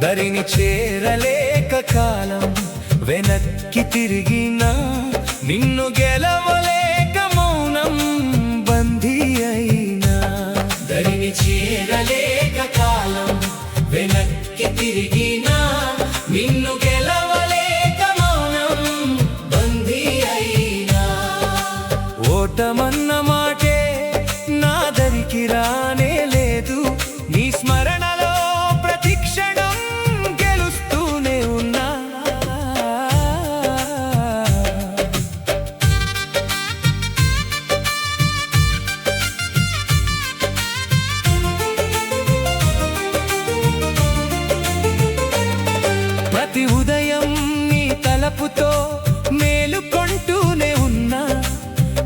దరిని చేరలేక కాలం వెనక్కి తిరిగినా నిన్ను గెలవలేక మౌనం బందీ అయినా. దరిని చేరలేక కాలం వెనక్కి తిరిగినా నిన్ను గెలవలేక మౌనం బందీ అయినా. ఓటమన్న మాటే నా దరికి రానే లేదు, నీ స్మరణలో ప్రతి క్షణం గెలుస్తూనే ఉన్నా. ప్రతి ఉదయం నీ తలపుతో మేలుకొంటూనే ఉన్నా,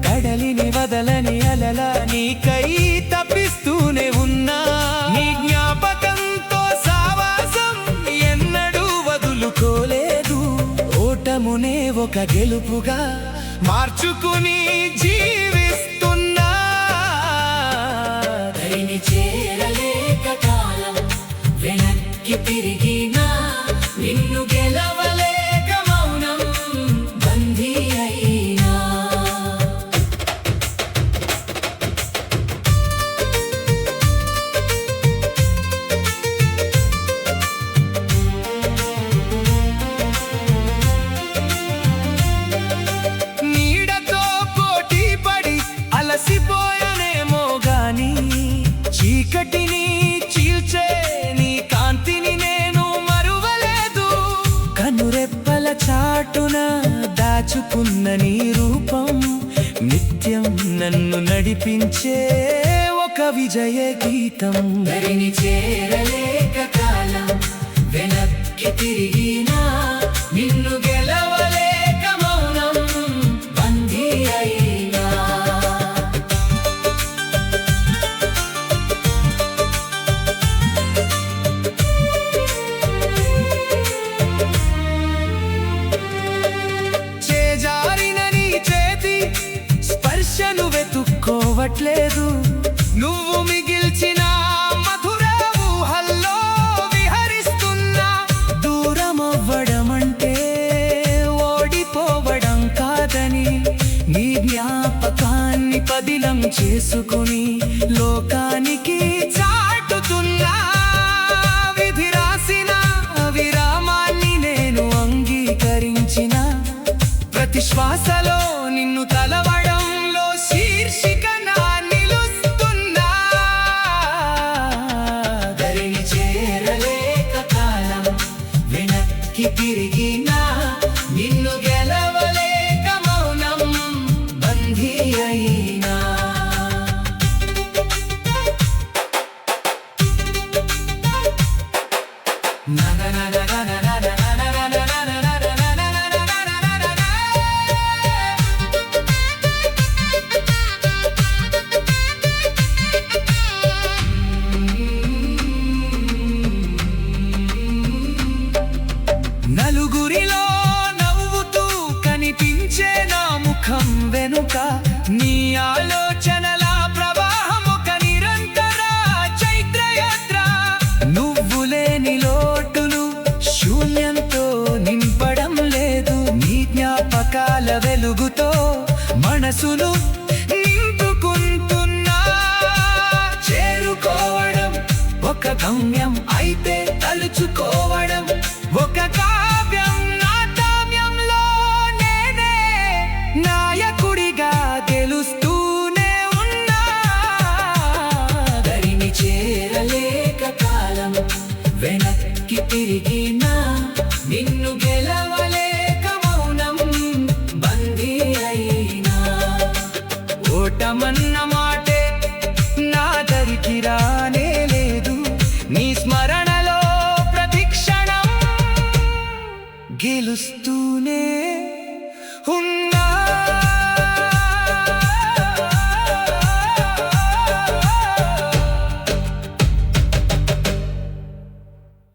కడలిని వదలని అలలా నీకై తప్పిస్తూనే ఉన్నా. నీ జ్ఞాపకంతో సావాసం ఎన్నడూ వదులుకోలేదు, ఓటమునే ఒక గెలుపుగా మార్చుకుని జీవిస్తున్నా. దరిని చేరలేక కాలం వెనక్కి తిరిగినా నిన్ను గెలవలేక మౌనం బందీ అయినా. నీడతో పోటీ పడి అలసిపోయానేమో గాని, చీకటిని చీల్చే నీ కాంతిని నేను మరువలేదు. కనురెప్పల చాటున దాచుకున్న నీ రూపం నిత్యం నన్ను నడిపించే ఒక విజయ గీతం. దరిని చేరలేక కాలం వెనక్కి తిరిగినా నిన్ను గెలవలేక మౌనం బందీ అయినా. చేజారిన నీ చేతి స్పర్శను వెతుక్కోవట్లేదు, నువ్వు మిగిల్చిన మధుర ఊహల్లో విహరిస్తున్నా. దూరమవ్వడమంటే ఓడిపోవడం కాదని నీ జ్ఞాపకాన్ని పదిలం చేసుకుని లోకానికి చాటుతున్నా. విధి రాసిన విరామాన్ని నేను అంగీకరించిన, ప్రతి శ్వాసలో నిన్ను తలవడంలో శీర్షికనా నిలుస్తున్నా. దరిని చేరలేక కాలం వెనక్కి తిరిగినా నిన్ను గెలవలేక మౌనం బందీ అయినా. నలుగురిలో నవ్వుతూ కనిపించే నా ముఖం వెనుక నీ ఆలోచనల ప్రవాహం ఒక నిరంతర చైత్రయాత్ర. నువ్వు లేని లోటులు శూన్యంతో నింపడం లేదు, నీ జ్ఞాపకాల వెలుగుతో మనసును నింపుకుంటున్నా. చేరుకోవడం ఒక గమ్యం అయితే తలుచుకోవడం ఒక కావ్యం. నా కావ్యంలో నేనే నాయకుడిగా గెలుస్తూనే ఉన్నా. దరిని చేరలేక కాలం వెనక్కి తిరిగినా నిన్ను గెలవలేక మౌనం బందీ అయినా. ఓటమన్న మాటే నా దరికి రానే లేదు, నీ స్మరణలో ప్రతి క్షణం గెలుస్తూనే ఉన్నా.